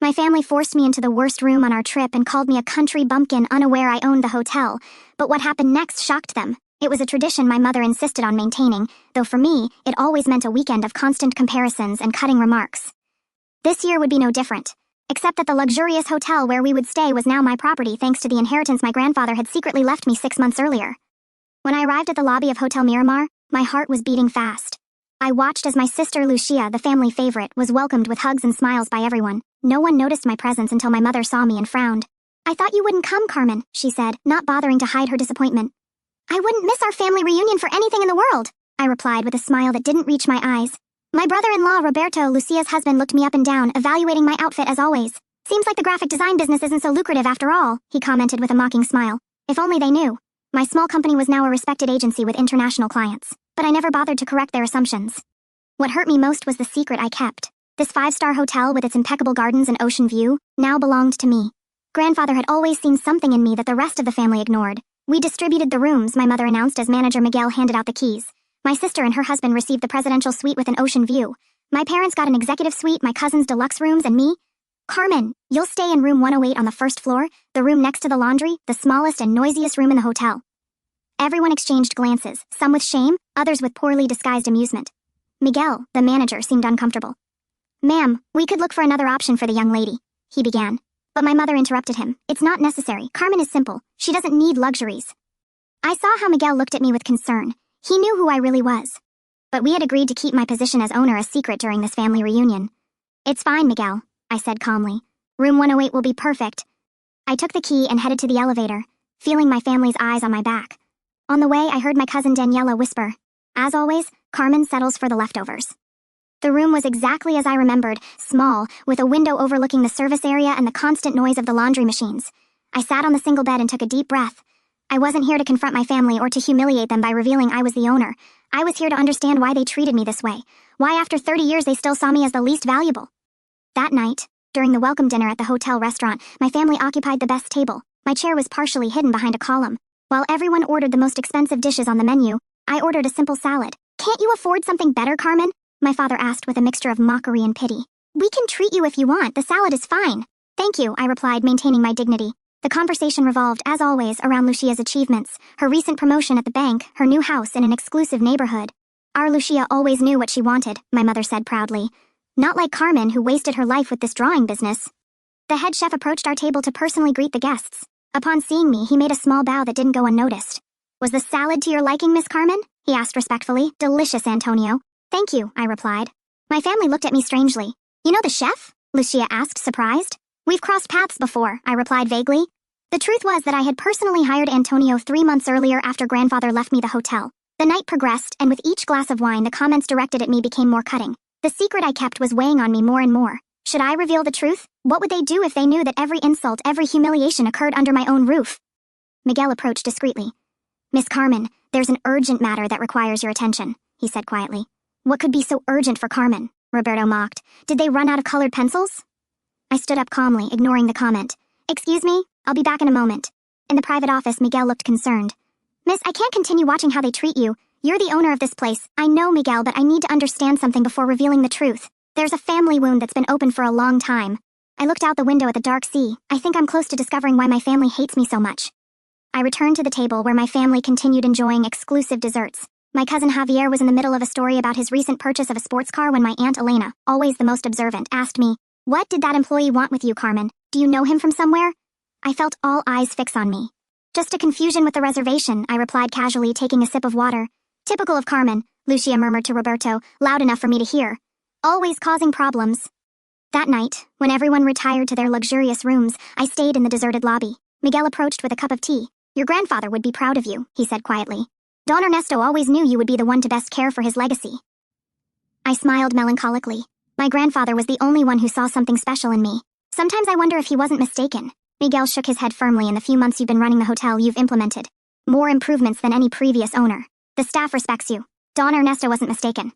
My family forced me into the worst room on our trip and called me a country bumpkin, unaware I owned the hotel. But what happened next shocked them. It was a tradition my mother insisted on maintaining, though for me, it always meant a weekend of constant comparisons and cutting remarks. This year would be no different, except that the luxurious hotel where we would stay was now my property thanks to the inheritance my grandfather had secretly left me 6 months earlier. When I arrived at the lobby of Hotel Miramar, my heart was beating fast. I watched as my sister Lucia, the family favorite, was welcomed with hugs and smiles by everyone. No one noticed my presence until my mother saw me and frowned. "I thought you wouldn't come, Carmen," she said, not bothering to hide her disappointment. "I wouldn't miss our family reunion for anything in the world," I replied with a smile that didn't reach my eyes. My brother-in-law, Roberto, Lucia's husband, looked me up and down, evaluating my outfit as always. "Seems like the graphic design business isn't so lucrative after all," he commented with a mocking smile. If only they knew. My small company was now a respected agency with international clients, but I never bothered to correct their assumptions. What hurt me most was the secret I kept. This 5-star hotel with its impeccable gardens and ocean view now belonged to me. Grandfather had always seen something in me that the rest of the family ignored. "We distributed the rooms," my mother announced as manager Miguel handed out the keys. My sister and her husband received the presidential suite with an ocean view. My parents got an executive suite, my cousins deluxe rooms, and me? "Carmen, you'll stay in room 108 on the first floor, the room next to the laundry, the smallest and noisiest room in the hotel." Everyone exchanged glances, some with shame, others with poorly disguised amusement. Miguel, the manager, seemed uncomfortable. "Ma'am, we could look for another option for the young lady," he began. But my mother interrupted him. "It's not necessary. Carmen is simple. She doesn't need luxuries." I saw how Miguel looked at me with concern. He knew who I really was. But we had agreed to keep my position as owner a secret during this family reunion. "It's fine, Miguel," I said calmly. "Room 108 will be perfect." I took the key and headed to the elevator, feeling my family's eyes on my back. On the way, I heard my cousin Daniela whisper, "As always, Carmen settles for the leftovers." The room was exactly as I remembered, small, with a window overlooking the service area and the constant noise of the laundry machines. I sat on the single bed and took a deep breath. I wasn't here to confront my family or to humiliate them by revealing I was the owner. I was here to understand why they treated me this way, why after 30 years they still saw me as the least valuable. That night, during the welcome dinner at the hotel restaurant, my family occupied the best table. My chair was partially hidden behind a column. While everyone ordered the most expensive dishes on the menu, I ordered a simple salad. "Can't you afford something better, Carmen?" my father asked with a mixture of mockery and pity. "We can treat you if you want. The salad is fine." "Thank you," I replied, maintaining my dignity. The conversation revolved, as always, around Lucia's achievements, her recent promotion at the bank, her new house in an exclusive neighborhood. "Our Lucia always knew what she wanted," my mother said proudly. "Not like Carmen, who wasted her life with this drawing business." The head chef approached our table to personally greet the guests. Upon seeing me, he made a small bow that didn't go unnoticed. "Was the salad to your liking, Miss Carmen?" he asked respectfully. "Delicious, Antonio." "Thank you," I replied. My family looked at me strangely. "You know the chef?" Lucia asked, surprised. "We've crossed paths before," I replied vaguely. The truth was that I had personally hired Antonio 3 months earlier after grandfather left me the hotel. The night progressed, and with each glass of wine the comments directed at me became more cutting. The secret I kept was weighing on me more and more. Should I reveal the truth? What would they do if they knew that every insult, every humiliation occurred under my own roof? Miguel approached discreetly. "Miss Carmen, there's an urgent matter that requires your attention," he said quietly. "What could be so urgent for Carmen?" Roberto mocked. "Did they run out of colored pencils?" I stood up calmly, ignoring the comment. "Excuse me, I'll be back in a moment." In the private office, Miguel looked concerned. "Miss, I can't continue watching how they treat you. You're the owner of this place. I know, Miguel, but I need to understand something before revealing the truth. There's a family wound that's been open for a long time." I looked out the window at the dark sea. I think I'm close to discovering why my family hates me so much. I returned to the table where my family continued enjoying exclusive desserts. My cousin Javier was in the middle of a story about his recent purchase of a sports car when my Aunt Elena, always the most observant, asked me, "What did that employee want with you, Carmen? Do you know him from somewhere?" I felt all eyes fix on me. "Just a confusion with the reservation," I replied casually, taking a sip of water. "Typical of Carmen," Lucia murmured to Roberto, loud enough for me to hear. "Always causing problems." That night, when everyone retired to their luxurious rooms, I stayed in the deserted lobby. Miguel approached with a cup of tea. "Your grandfather would be proud of you," he said quietly. "Don Ernesto always knew you would be the one to best care for his legacy." I smiled melancholically. My grandfather was the only one who saw something special in me. Sometimes I wonder if he wasn't mistaken. Miguel shook his head firmly. "In the few months you've been running the hotel, you've implemented more improvements than any previous owner. The staff respects you. Don Ernesto wasn't mistaken."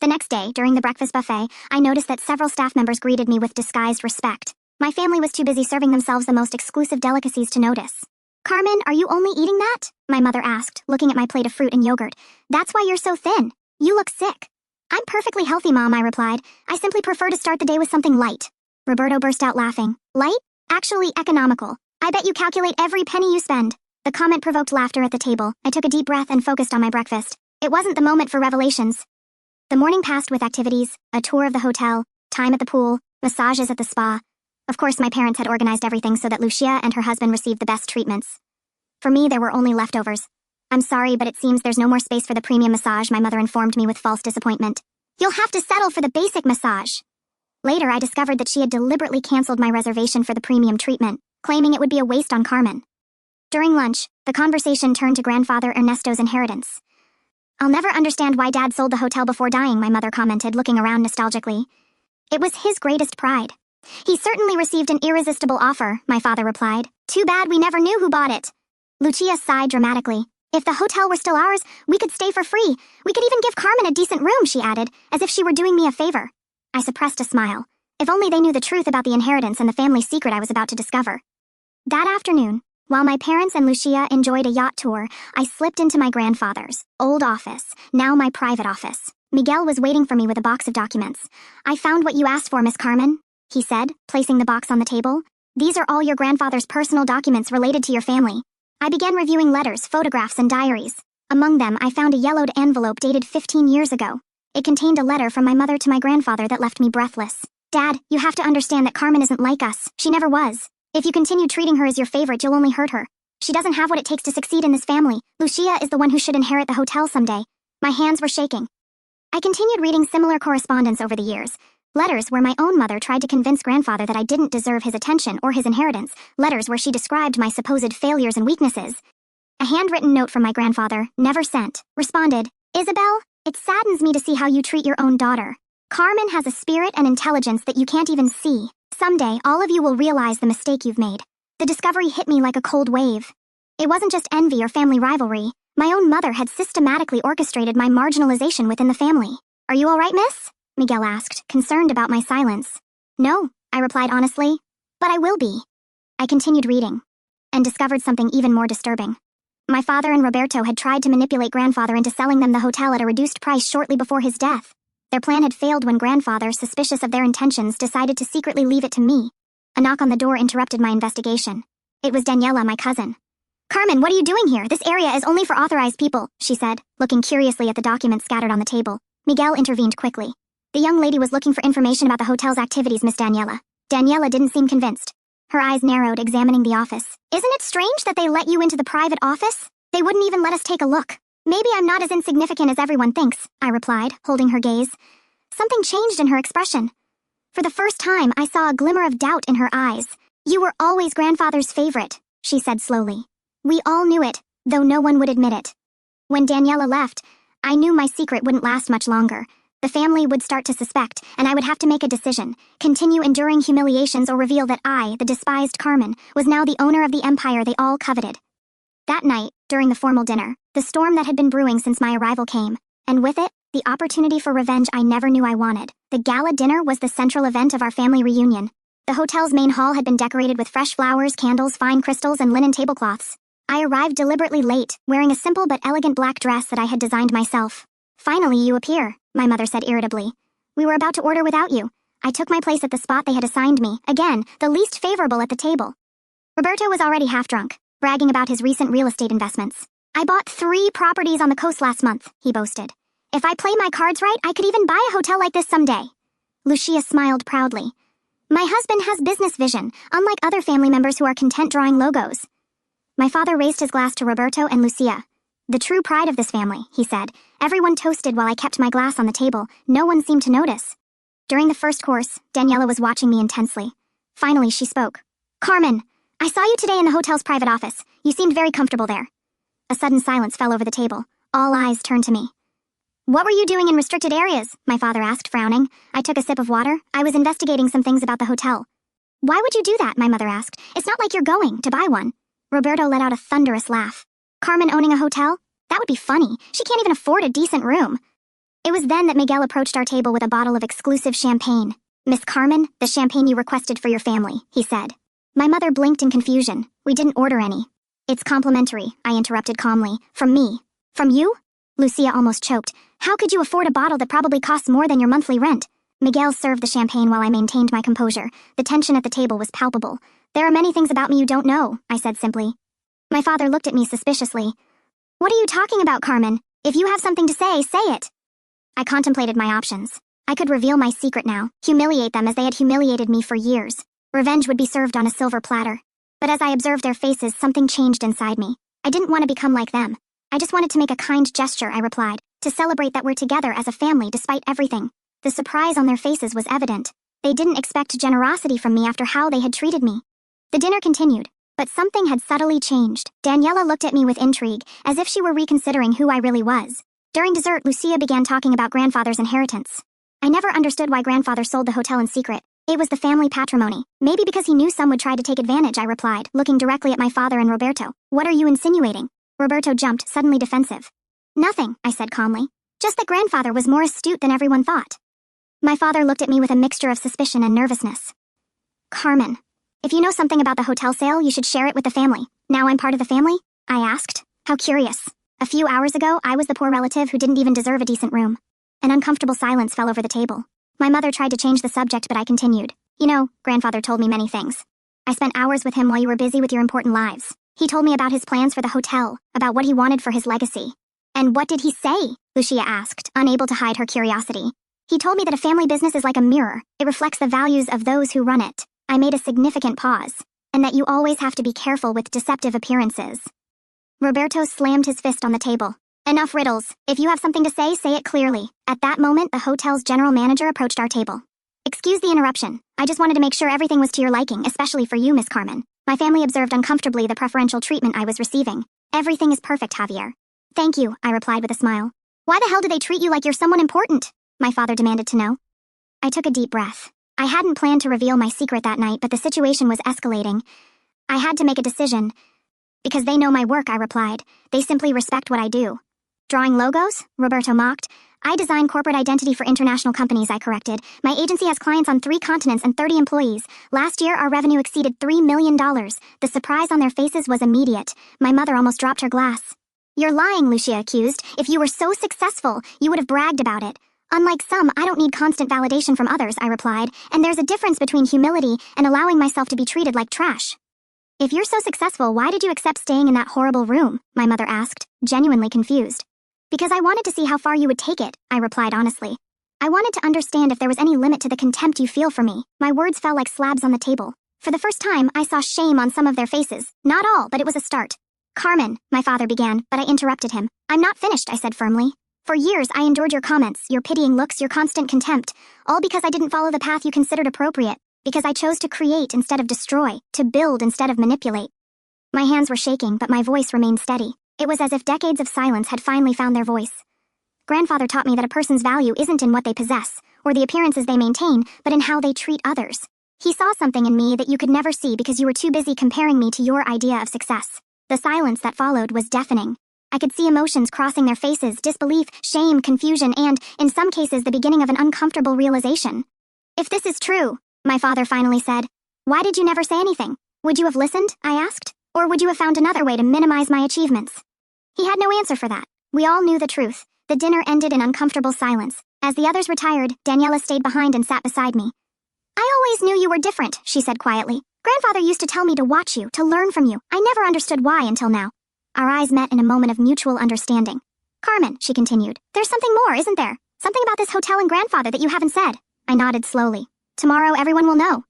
The next day, during the breakfast buffet, I noticed that several staff members greeted me with disguised respect. My family was too busy serving themselves the most exclusive delicacies to notice. "Carmen, are you only eating that?" my mother asked, looking at my plate of fruit and yogurt. "That's why you're so thin. You look sick." "I'm perfectly healthy, Mom," I replied. "I simply prefer to start the day with something light." Roberto burst out laughing. Light? Actually economical. I bet you calculate every penny you spend. The comment provoked laughter at the table. I took a deep breath and focused on my breakfast. It wasn't the moment for revelations. The morning passed with activities, a tour of the hotel, time at the pool, massages at the spa. Of course, my parents had organized everything so that Lucia and her husband received the best treatments. For me, there were only leftovers. I'm sorry, but it seems there's no more space for the premium massage, my mother informed me with false disappointment. You'll have to settle for the basic massage. Later, I discovered that she had deliberately canceled my reservation for the premium treatment, claiming it would be a waste on Carmen. During lunch, the conversation turned to grandfather Ernesto's inheritance. I'll never understand why Dad sold the hotel before dying, my mother commented, looking around nostalgically. It was his greatest pride. He certainly received an irresistible offer, my father replied. Too bad we never knew who bought it. Lucia sighed dramatically. If the hotel were still ours, we could stay for free. We could even give Carmen a decent room, she added, as if she were doing me a favor. I suppressed a smile. If only they knew the truth about the inheritance and the family secret I was about to discover. That afternoon, while my parents and Lucia enjoyed a yacht tour, I slipped into my grandfather's old office, now my private office. Miguel was waiting for me with a box of documents. I found what you asked for, Miss Carmen, he said, placing the box on the table. These are all your grandfather's personal documents related to your family. I began reviewing letters, photographs, and diaries. Among them, I found a yellowed envelope dated 15 years ago. It contained a letter from my mother to my grandfather that left me breathless. Dad, you have to understand that Carmen isn't like us. She never was. If you continue treating her as your favorite, you'll only hurt her. She doesn't have what it takes to succeed in this family. Lucia is the one who should inherit the hotel someday. My hands were shaking. I continued reading similar correspondence over the years. Letters where my own mother tried to convince grandfather that I didn't deserve his attention or his inheritance. Letters where she described my supposed failures and weaknesses. A handwritten note from my grandfather, never sent, responded, Isabel, it saddens me to see how you treat your own daughter. Carmen has a spirit and intelligence that you can't even see. Someday, all of you will realize the mistake you've made. The discovery hit me like a cold wave. It wasn't just envy or family rivalry. My own mother had systematically orchestrated my marginalization within the family. Are you all right, miss? Miguel asked, concerned about my silence. No, I replied honestly. But I will be. I continued reading, and discovered something even more disturbing. My father and Roberto had tried to manipulate grandfather into selling them the hotel at a reduced price shortly before his death. Their plan had failed when grandfather, suspicious of their intentions, decided to secretly leave it to me. A knock on the door interrupted my investigation. It was Daniela, my cousin. Carmen, what are you doing here? This area is only for authorized people, she said, looking curiously at the documents scattered on the table. Miguel intervened quickly. The young lady was looking for information about the hotel's activities, Miss Daniela. Daniela didn't seem convinced. Her eyes narrowed, examining the office. Isn't it strange that they let you into the private office? They wouldn't even let us take a look. Maybe I'm not as insignificant as everyone thinks, I replied, holding her gaze. Something changed in her expression. For the first time, I saw a glimmer of doubt in her eyes. You were always grandfather's favorite, she said slowly. We all knew it, though no one would admit it. When Daniela left, I knew my secret wouldn't last much longer. The family would start to suspect, and I would have to make a decision, continue enduring humiliations or reveal that I, the despised Carmen, was now the owner of the empire they all coveted. That night, during the formal dinner, the storm that had been brewing since my arrival came, and with it, the opportunity for revenge I never knew I wanted. The gala dinner was the central event of our family reunion. The hotel's main hall had been decorated with fresh flowers, candles, fine crystals, and linen tablecloths. I arrived deliberately late, wearing a simple but elegant black dress that I had designed myself. Finally, you appear, my mother said irritably. We were about to order without you. I took my place at the spot they had assigned me, again, the least favorable at the table. Roberto was already half drunk, bragging about his recent real estate investments. I bought 3 properties on the coast last month, he boasted. If I play my cards right, I could even buy a hotel like this someday. Lucia smiled proudly. My husband has business vision, unlike other family members who are content drawing logos. My father raised his glass to Roberto and Lucia. The true pride of this family, he said. Everyone toasted while I kept my glass on the table. No one seemed to notice. During the first course, Daniela was watching me intensely. Finally, she spoke. Carmen, I saw you today in the hotel's private office. You seemed very comfortable there. A sudden silence fell over the table. All eyes turned to me. What were you doing in restricted areas? My father asked, frowning. I took a sip of water. I was investigating some things about the hotel. Why would you do that? My mother asked. It's not like you're going to buy one. Roberto let out a thunderous laugh. Carmen owning a hotel? That would be funny. She can't even afford a decent room. It was then that Miguel approached our table with a bottle of exclusive champagne. Miss Carmen, the champagne you requested for your family, he said. My mother blinked in confusion. We didn't order any. It's complimentary, I interrupted calmly. From me. From you? Lucia almost choked. How could you afford a bottle that probably costs more than your monthly rent? Miguel served the champagne while I maintained my composure. The tension at the table was palpable. "There are many things about me you don't know," I said simply. My father looked at me suspiciously. "What are you talking about, Carmen? If you have something to say it." I contemplated my options. I could reveal my secret now, humiliate them as they had humiliated me for years. Revenge would be served on a silver platter. But as I observed their faces, something changed inside me. I didn't want to become like them. "I just wanted to make a kind gesture," I replied, "to celebrate that we're together as a family despite everything." The surprise on their faces was evident. They didn't expect generosity from me after how they had treated me. The dinner continued, but something had subtly changed. Daniela looked at me with intrigue, as if she were reconsidering who I really was. During dessert, Lucia began talking about grandfather's inheritance. I never understood why grandfather sold the hotel in secret. It was the family patrimony. Maybe because he knew some would try to take advantage, I replied, looking directly at my father and Roberto. "What are you insinuating?" Roberto jumped, suddenly defensive. "Nothing," I said calmly. "Just that grandfather was more astute than everyone thought." My father looked at me with a mixture of suspicion and nervousness. "Carmen, if you know something about the hotel sale, you should share it with the family. Now I'm part of the family?" I asked. How curious. A few hours ago, I was the poor relative who didn't even deserve a decent room. An uncomfortable silence fell over the table. My mother tried to change the subject, but I continued. "You know, grandfather told me many things. I spent hours with him while you were busy with your important lives. He told me about his plans for the hotel, about what he wanted for his legacy." "And what did he say?" Lucia asked, unable to hide her curiosity. "He told me that a family business is like a mirror. It reflects the values of those who run it." I made a significant pause. "And that you always have to be careful with deceptive appearances." Roberto slammed his fist on the table. "Enough riddles. If you have something to say it clearly." At that moment, the hotel's general manager approached our table. "Excuse the interruption. I just wanted to make sure everything was to your liking, especially for you, Miss Carmen. My family observed uncomfortably the preferential treatment I was receiving. Everything is perfect, Javier." "Thank you," I replied with a smile. "Why the hell do they treat you like you're someone important?" my father demanded to know. I took a deep breath. I hadn't planned to reveal my secret that night, but the situation was escalating. I had to make a decision. "Because they know my work," I replied. "They simply respect what I do." "Drawing logos?" Roberto mocked. "I design corporate identity for international companies," I corrected. "My agency has clients on 3 continents and 30 employees. Last year, our revenue exceeded $3 million. The surprise on their faces was immediate. My mother almost dropped her glass. "You're lying," Lucia accused. "If you were so successful, you would have bragged about it." "Unlike some, I don't need constant validation from others," I replied. "And there's a difference between humility and allowing myself to be treated like trash." "If you're so successful, why did you accept staying in that horrible room?" my mother asked, genuinely confused. "Because I wanted to see how far you would take it," I replied honestly. "I wanted to understand if there was any limit to the contempt you feel for me." My words fell like slabs on the table. For the first time, I saw shame on some of their faces. Not all, but it was a start. "Carmen," my father began, but I interrupted him. "I'm not finished," I said firmly. "For years, I endured your comments, your pitying looks, your constant contempt, all because I didn't follow the path you considered appropriate, because I chose to create instead of destroy, to build instead of manipulate." My hands were shaking, but my voice remained steady. It was as if decades of silence had finally found their voice. "Grandfather taught me that a person's value isn't in what they possess, or the appearances they maintain, but in how they treat others. He saw something in me that you could never see because you were too busy comparing me to your idea of success." The silence that followed was deafening. I could see emotions crossing their faces, disbelief, shame, confusion, and, in some cases, the beginning of an uncomfortable realization. "If this is true," my father finally said, "why did you never say anything? Would you have listened?" I asked. "Or would you have found another way to minimize my achievements?" He had no answer for that. We all knew the truth. The dinner ended in uncomfortable silence. As the others retired, Daniela stayed behind and sat beside me. "I always knew you were different," she said quietly. "Grandfather used to tell me to watch you, to learn from you. I never understood why until now." Our eyes met in a moment of mutual understanding. "Carmen," she continued, "there's something more, isn't there? Something about this hotel and grandfather that you haven't said." I nodded slowly. "Tomorrow everyone will know."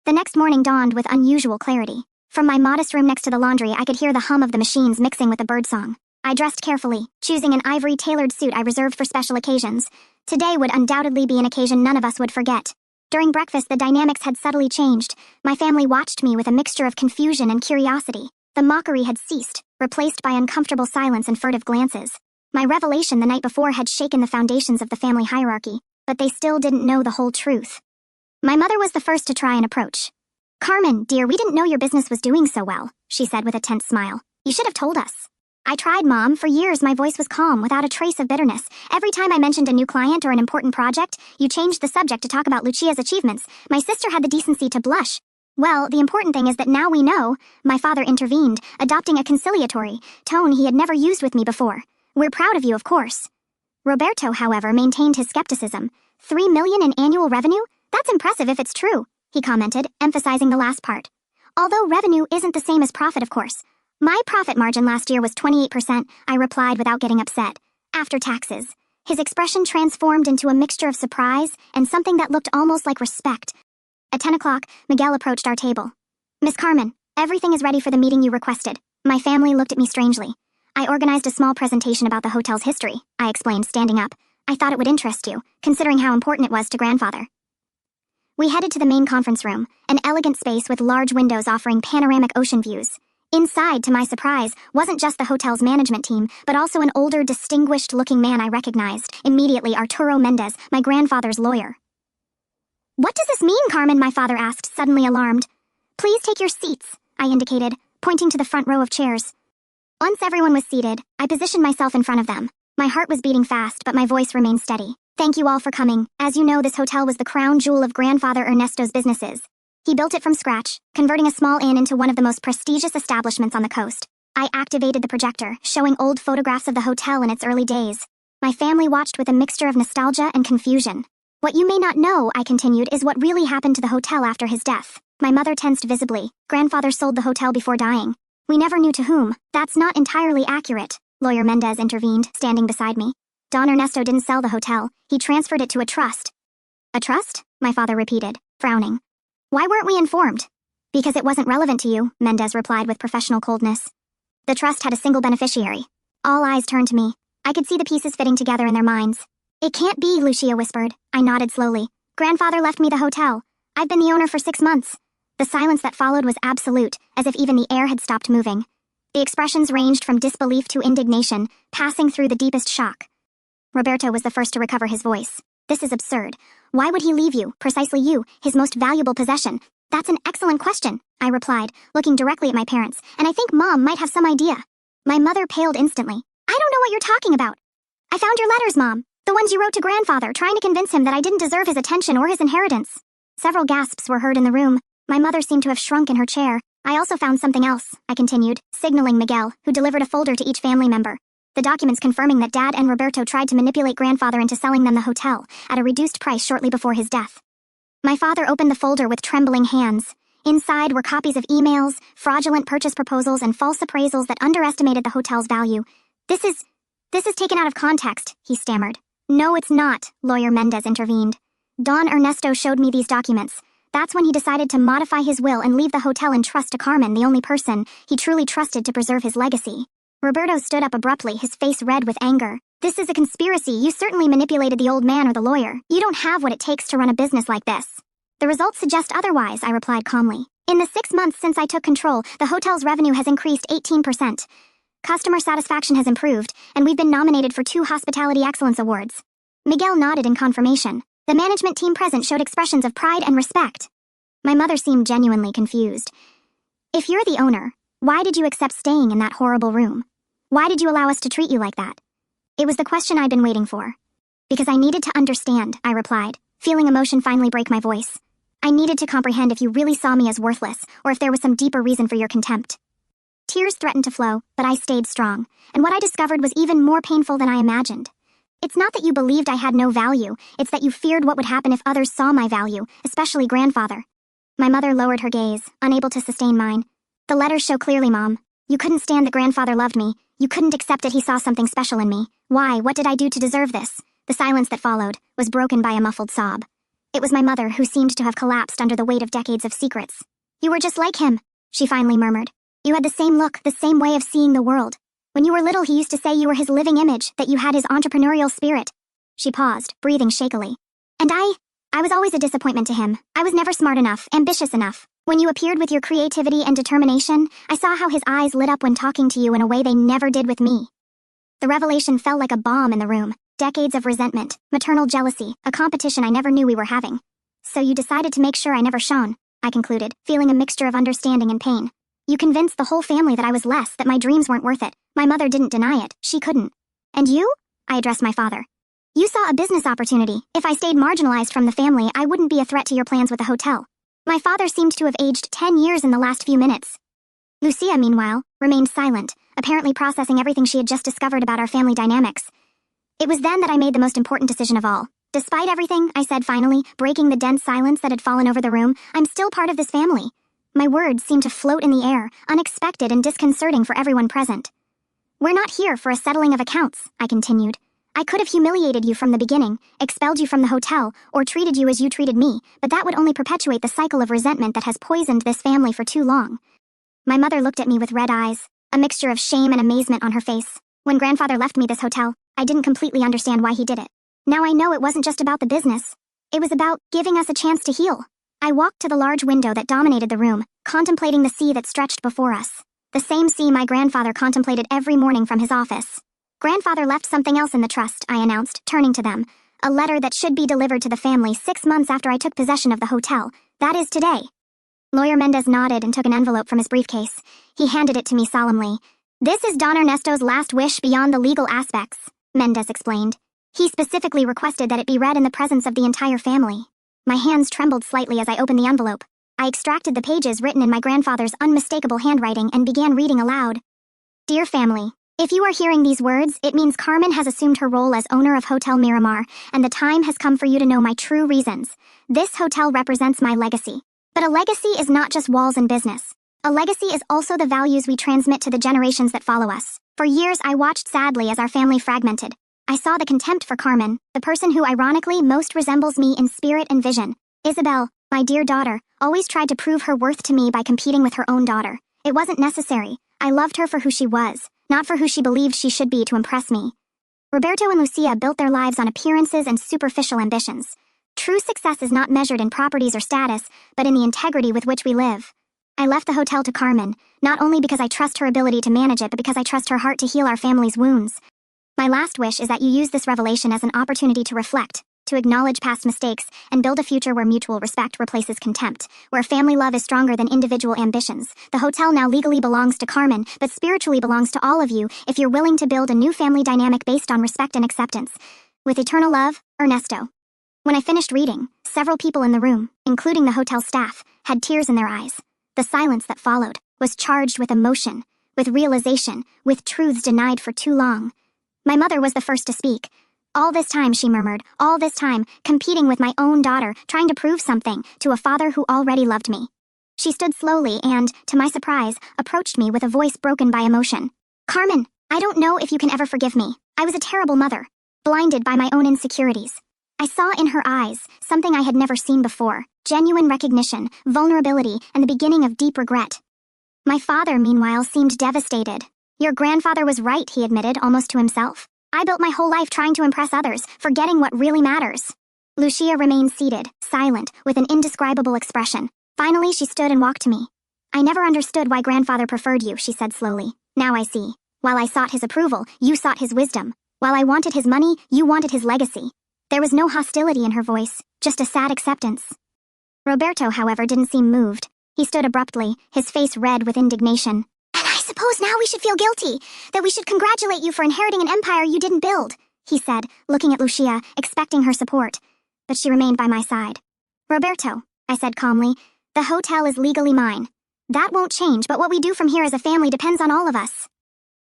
The next morning dawned with unusual clarity. From my modest room next to the laundry, I could hear the hum of the machines mixing with the birdsong. I dressed carefully, choosing an ivory-tailored suit I reserved for special occasions. Today would undoubtedly be an occasion none of us would forget. During breakfast, the dynamics had subtly changed. My family watched me with a mixture of confusion and curiosity. The mockery had ceased, replaced by uncomfortable silence and furtive glances. My revelation the night before had shaken the foundations of the family hierarchy, but they still didn't know the whole truth. My mother was the first to try and approach. "Carmen, dear, we didn't know your business was doing so well," she said with a tense smile. "You should have told us." "I tried, Mom. For years, my voice was calm, without a trace of bitterness. Every time I mentioned a new client or an important project, you changed the subject to talk about Lucia's achievements. My sister had the decency to blush." "Well, the important thing is that now we know," my father intervened, adopting a conciliatory tone he had never used with me before. "We're proud of you, of course." Roberto, however, maintained his skepticism. $3 million in annual revenue? That's impressive if it's true, he commented, emphasizing the last part. Although revenue isn't the same as profit, of course. My profit margin last year was 28%, I replied without getting upset. After taxes. His expression transformed into a mixture of surprise and something that looked almost like respect. At 10 o'clock, Miguel approached our table. Miss Carmen, everything is ready for the meeting you requested. My family looked at me strangely. I organized a small presentation about the hotel's history, I explained, standing up. I thought it would interest you, considering how important it was to grandfather. We headed to the main conference room, an elegant space with large windows offering panoramic ocean views. Inside, to my surprise, wasn't just the hotel's management team, but also an older, distinguished-looking man I recognized, immediately Arturo Mendez, my grandfather's lawyer. What does this mean, Carmen? My father asked, suddenly alarmed. Please take your seats, I indicated, pointing to the front row of chairs. Once everyone was seated, I positioned myself in front of them. My heart was beating fast, but my voice remained steady. Thank you all for coming. As you know, this hotel was the crown jewel of grandfather Ernesto's businesses. He built it from scratch, converting a small inn into one of the most prestigious establishments on the coast. I activated the projector, showing old photographs of the hotel in its early days. My family watched with a mixture of nostalgia and confusion. What you may not know, I continued, is what really happened to the hotel after his death. My mother tensed visibly. Grandfather sold the hotel before dying. We never knew to whom. That's not entirely accurate, Lawyer Mendez intervened, standing beside me. Don Ernesto didn't sell the hotel. He transferred it to a trust. A trust? My father repeated, frowning. Why weren't we informed? Because it wasn't relevant to you, Mendez replied with professional coldness. The trust had a single beneficiary. All eyes turned to me. I could see the pieces fitting together in their minds. It can't be, Lucia whispered. I nodded slowly. Grandfather left me the hotel. I've been the owner for 6 months. The silence that followed was absolute, as if even the air had stopped moving. The expressions ranged from disbelief to indignation, passing through the deepest shock. Roberto was the first to recover his voice. This is absurd. Why would he leave you, precisely you, his most valuable possession? That's an excellent question, I replied, looking directly at my parents, and I think Mom might have some idea. My mother paled instantly. I don't know what you're talking about. I found your letters, Mom. The ones you wrote to Grandfather, trying to convince him that I didn't deserve his attention or his inheritance. Several gasps were heard in the room. My mother seemed to have shrunk in her chair. I also found something else, I continued, signaling Miguel, who delivered a folder to each family member. The documents confirming that Dad and Roberto tried to manipulate Grandfather into selling them the hotel at a reduced price shortly before his death. My father opened the folder with trembling hands. Inside were copies of emails, fraudulent purchase proposals, and false appraisals that underestimated the hotel's value. This is taken out of context, he stammered. No, it's not, Lawyer Mendez intervened. Don Ernesto showed me these documents. That's when he decided to modify his will and leave the hotel in trust to Carmen, the only person he truly trusted to preserve his legacy. Roberto stood up abruptly, his face red with anger. This is a conspiracy. You certainly manipulated the old man or the lawyer. You don't have what it takes to run a business like this. The results suggest otherwise, I replied calmly. In the 6 months since I took control, the hotel's revenue has increased 18%. Customer satisfaction has improved, and we've been nominated for 2 Hospitality Excellence Awards. Miguel nodded in confirmation. The management team present showed expressions of pride and respect. My mother seemed genuinely confused. If you're the owner, why did you accept staying in that horrible room? Why did you allow us to treat you like that? It was the question I'd been waiting for. Because I needed to understand, I replied, feeling emotion finally break my voice. I needed to comprehend if you really saw me as worthless, or if there was some deeper reason for your contempt. Tears threatened to flow, but I stayed strong, and what I discovered was even more painful than I imagined. It's not that you believed I had no value, it's that you feared what would happen if others saw my value, especially Grandfather. My mother lowered her gaze, unable to sustain mine. The letters show clearly, Mom. You couldn't stand that Grandfather loved me. You couldn't accept that he saw something special in me. Why? What did I do to deserve this? The silence that followed was broken by a muffled sob. It was my mother, who seemed to have collapsed under the weight of decades of secrets. You were just like him, she finally murmured. You had the same look, the same way of seeing the world. When you were little, he used to say you were his living image, that you had his entrepreneurial spirit. She paused, breathing shakily. And I was always a disappointment to him. I was never smart enough, ambitious enough. When you appeared with your creativity and determination, I saw how his eyes lit up when talking to you in a way they never did with me. The revelation fell like a bomb in the room. Decades of resentment, maternal jealousy, a competition I never knew we were having. So you decided to make sure I never shone, I concluded, feeling a mixture of understanding and pain. You convinced the whole family that I was less, that my dreams weren't worth it. My mother didn't deny it. She couldn't. And you? I addressed my father. You saw a business opportunity. If I stayed marginalized from the family, I wouldn't be a threat to your plans with the hotel. My father seemed to have aged 10 years in the last few minutes. Lucia, meanwhile, remained silent, apparently processing everything she had just discovered about our family dynamics. It was then that I made the most important decision of all. Despite everything, I said finally, breaking the dense silence that had fallen over the room, I'm still part of this family. My words seemed to float in the air, unexpected and disconcerting for everyone present. We're not here for a settling of accounts, I continued. I could have humiliated you from the beginning, expelled you from the hotel, or treated you as you treated me, but that would only perpetuate the cycle of resentment that has poisoned this family for too long. My mother looked at me with red eyes, a mixture of shame and amazement on her face. When grandfather left me this hotel, I didn't completely understand why he did it. Now I know it wasn't just about the business. It was about giving us a chance to heal. I walked to the large window that dominated the room, contemplating the sea that stretched before us. The same sea my grandfather contemplated every morning from his office. Grandfather left something else in the trust, I announced, turning to them. A letter that should be delivered to the family 6 months after I took possession of the hotel. That is today. Lawyer Mendez nodded and took an envelope from his briefcase. He handed it to me solemnly. This is Don Ernesto's last wish beyond the legal aspects, Mendez explained. He specifically requested that it be read in the presence of the entire family. My hands trembled slightly as I opened the envelope. I extracted the pages written in my grandfather's unmistakable handwriting and began reading aloud. Dear family, if you are hearing these words, it means Carmen has assumed her role as owner of Hotel Miramar, and the time has come for you to know my true reasons. This hotel represents my legacy. But a legacy is not just walls and business. A legacy is also the values we transmit to the generations that follow us. For years, I watched sadly as our family fragmented. I saw the contempt for Carmen, the person who ironically most resembles me in spirit and vision. Isabel, my dear daughter, always tried to prove her worth to me by competing with her own daughter. It wasn't necessary. I loved her for who she was, not for who she believed she should be to impress me. Roberto and Lucia built their lives on appearances and superficial ambitions. True success is not measured in properties or status, but in the integrity with which we live. I left the hotel to Carmen, not only because I trust her ability to manage it, but because I trust her heart to heal our family's wounds. My last wish is that you use this revelation as an opportunity to reflect, to acknowledge past mistakes, and build a future where mutual respect replaces contempt, where family love is stronger than individual ambitions. The hotel now legally belongs to Carmen, but spiritually belongs to all of you if you're willing to build a new family dynamic based on respect and acceptance. With eternal love, Ernesto. When I finished reading, several people in the room, including the hotel staff, had tears in their eyes. The silence that followed was charged with emotion, with realization, with truths denied for too long. My mother was the first to speak. All this time, she murmured, all this time, competing with my own daughter, trying to prove something to a father who already loved me. She stood slowly and, to my surprise, approached me with a voice broken by emotion. Carmen, I don't know if you can ever forgive me. I was a terrible mother, blinded by my own insecurities. I saw in her eyes something I had never seen before, genuine recognition, vulnerability, and the beginning of deep regret. My father, meanwhile, seemed devastated. Your grandfather was right, he admitted, almost to himself. I built my whole life trying to impress others, forgetting what really matters. Lucia remained seated, silent, with an indescribable expression. Finally, she stood and walked to me. I never understood why grandfather preferred you, she said slowly. Now I see. While I sought his approval, you sought his wisdom. While I wanted his money, you wanted his legacy. There was no hostility in her voice, just a sad acceptance. Roberto, however, didn't seem moved. He stood abruptly, his face red with indignation. I suppose now we should feel guilty, that we should congratulate you for inheriting an empire you didn't build, he said, looking at Lucia, expecting her support. But she remained by my side. Roberto, I said calmly, the hotel is legally mine. That won't change, but what we do from here as a family depends on all of us.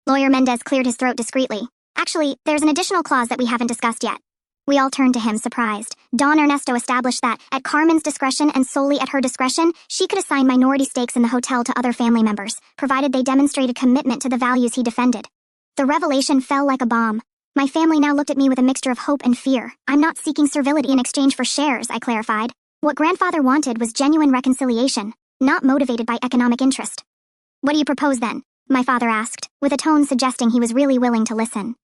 Lawyer Mendez cleared his throat discreetly. Actually, there's an additional clause that we haven't discussed yet. We all turned to him, surprised. Don Ernesto established that, at Carmen's discretion and solely at her discretion, she could assign minority stakes in the hotel to other family members, provided they demonstrated commitment to the values he defended. The revelation fell like a bomb. My family now looked at me with a mixture of hope and fear. I'm not seeking servility in exchange for shares, I clarified. What grandfather wanted was genuine reconciliation, not motivated by economic interest. What do you propose then? My father asked, with a tone suggesting he was really willing to listen.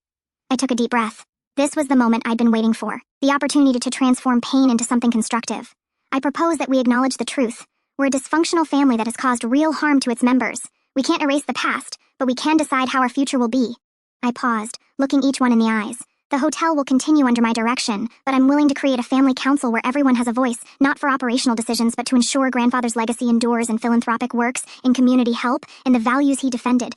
I took a deep breath. This was the moment I'd been waiting for, the opportunity to transform pain into something constructive. I propose that we acknowledge the truth. We're a dysfunctional family that has caused real harm to its members. We can't erase the past, but we can decide how our future will be. I paused, looking each one in the eyes. The hotel will continue under my direction, but I'm willing to create a family council where everyone has a voice, not for operational decisions, but to ensure grandfather's legacy endures in philanthropic works, in community help, in the values he defended.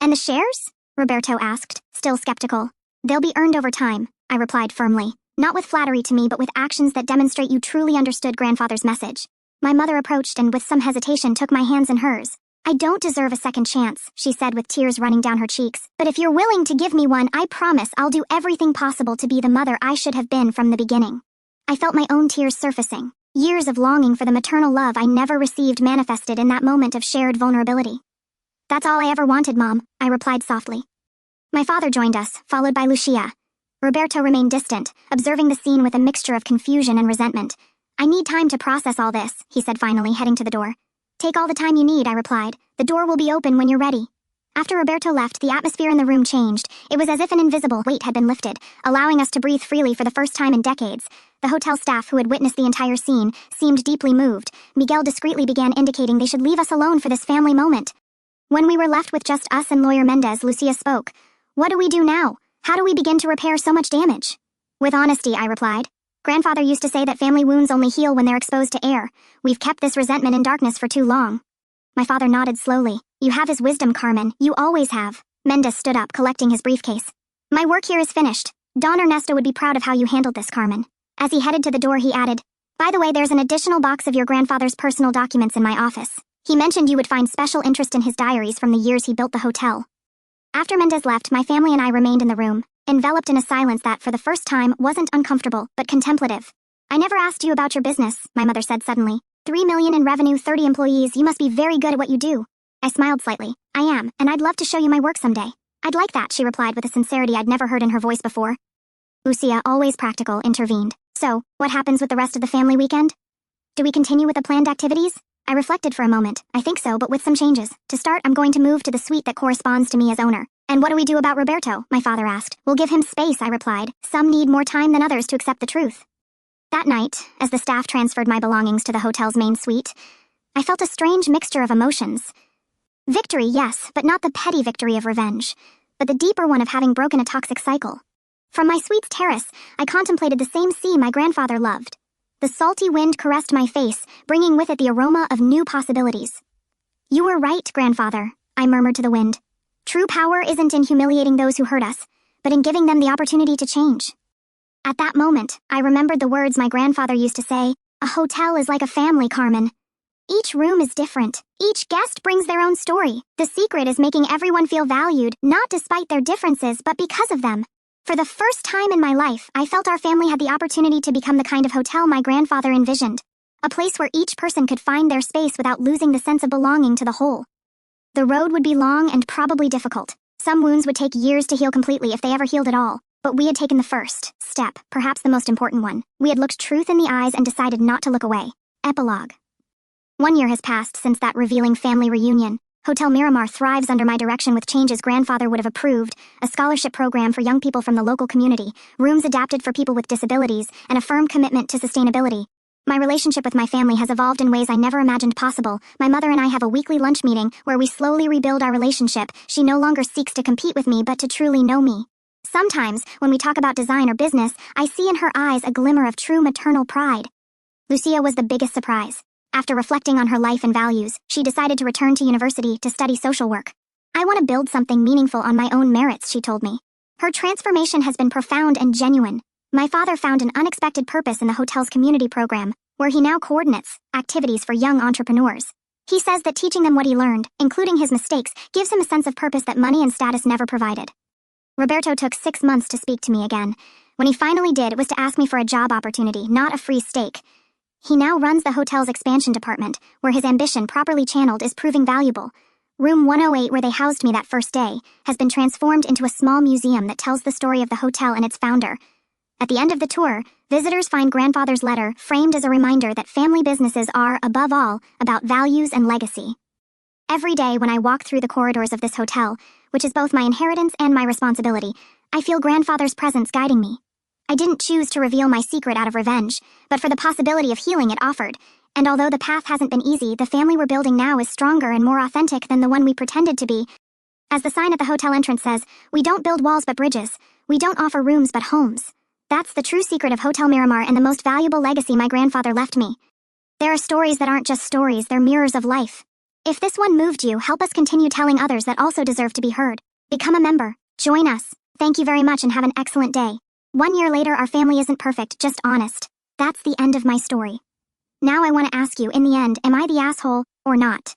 And the shares? Roberto asked, still skeptical. They'll be earned over time, I replied firmly, not with flattery to me but with actions that demonstrate you truly understood grandfather's message. My mother approached and with some hesitation took my hands in hers. I don't deserve a second chance, she said with tears running down her cheeks. But if you're willing to give me one, I promise I'll do everything possible to be the mother I should have been from the beginning. I felt my own tears surfacing. Years of longing for the maternal love I never received manifested in that moment of shared vulnerability. That's all I ever wanted, Mom, I replied softly. My father joined us, followed by Lucia. Roberto remained distant, observing the scene with a mixture of confusion and resentment. I need time to process all this, he said finally, heading to the door. Take all the time you need, I replied. The door will be open when you're ready. After Roberto left, the atmosphere in the room changed. It was as if an invisible weight had been lifted, allowing us to breathe freely for the first time in decades. The hotel staff, who had witnessed the entire scene, seemed deeply moved. Miguel discreetly began indicating they should leave us alone for this family moment. When we were left with just us and Lawyer Mendez, Lucia spoke. What do we do now? How do we begin to repair so much damage? With honesty, I replied. Grandfather used to say that family wounds only heal when they're exposed to air. We've kept this resentment in darkness for too long. My father nodded slowly. You have his wisdom, Carmen. You always have. Mendez stood up, collecting his briefcase. My work here is finished. Don Ernesto would be proud of how you handled this, Carmen. As he headed to the door, he added, By the way, there's an additional box of your grandfather's personal documents in my office. He mentioned you would find special interest in his diaries from the years he built the hotel. After Mendez left, my family and I remained in the room, enveloped in a silence that, for the first time, wasn't uncomfortable, but contemplative. I never asked you about your business, my mother said suddenly. 3 million in revenue, 30 employees, you must be very good at what you do. I smiled slightly. I am, and I'd love to show you my work someday. I'd like that, she replied with a sincerity I'd never heard in her voice before. Lucia, always practical, intervened. So, what happens with the rest of the family weekend? Do we continue with the planned activities? I reflected for a moment. I think so, but with some changes. To start, I'm going to move to the suite that corresponds to me as owner. And what do we do about Roberto? My father asked. We'll give him space, I replied. Some need more time than others to accept the truth. That night, as the staff transferred my belongings to the hotel's main suite, I felt a strange mixture of emotions. Victory, yes, but not the petty victory of revenge, but the deeper one of having broken a toxic cycle. From my suite's terrace, I contemplated the same sea my grandfather loved. The salty wind caressed my face, bringing with it the aroma of new possibilities. You were right, grandfather, I murmured to the wind. True power isn't in humiliating those who hurt us, but in giving them the opportunity to change. At that moment, I remembered the words my grandfather used to say, a hotel is like a family, Carmen. Each room is different. Each guest brings their own story. The secret is making everyone feel valued, not despite their differences, but because of them. For the first time in my life, I felt our family had the opportunity to become the kind of hotel my grandfather envisioned. A place where each person could find their space without losing the sense of belonging to the whole. The road would be long and probably difficult. Some wounds would take years to heal completely if they ever healed at all. But we had taken the first step, perhaps the most important one. We had looked truth in the eyes and decided not to look away. Epilogue. 1 year has passed since that revealing family reunion. Hotel Miramar thrives under my direction with changes grandfather would have approved, a scholarship program for young people from the local community, rooms adapted for people with disabilities, and a firm commitment to sustainability. My relationship with my family has evolved in ways I never imagined possible. My mother and I have a weekly lunch meeting where we slowly rebuild our relationship. She no longer seeks to compete with me but to truly know me. Sometimes, when we talk about design or business, I see in her eyes a glimmer of true maternal pride. Lucia was the biggest surprise. After reflecting on her life and values, she decided to return to university to study social work. I want to build something meaningful on my own merits, she told me. Her transformation has been profound and genuine. My father found an unexpected purpose in the hotel's community program, where he now coordinates activities for young entrepreneurs. He says that teaching them what he learned, including his mistakes, gives him a sense of purpose that money and status never provided. Roberto took 6 months to speak to me again. When he finally did, it was to ask me for a job opportunity, not a free steak. He now runs the hotel's expansion department, where his ambition, properly channeled, is proving valuable. Room 108, where they housed me that first day, has been transformed into a small museum that tells the story of the hotel and its founder. At the end of the tour, visitors find grandfather's letter framed as a reminder that family businesses are, above all, about values and legacy. Every day when I walk through the corridors of this hotel, which is both my inheritance and my responsibility, I feel grandfather's presence guiding me. I didn't choose to reveal my secret out of revenge, but for the possibility of healing it offered. And although the path hasn't been easy, the family we're building now is stronger and more authentic than the one we pretended to be. As the sign at the hotel entrance says, we don't build walls but bridges. We don't offer rooms but homes. That's the true secret of Hotel Miramar and the most valuable legacy my grandfather left me. There are stories that aren't just stories, they're mirrors of life. If this one moved you, help us continue telling others that also deserve to be heard. Become a member. Join us. Thank you very much and have an excellent day. 1 year later, our family isn't perfect, just honest. That's the end of my story. Now I want to ask you, in the end, am I the asshole or not?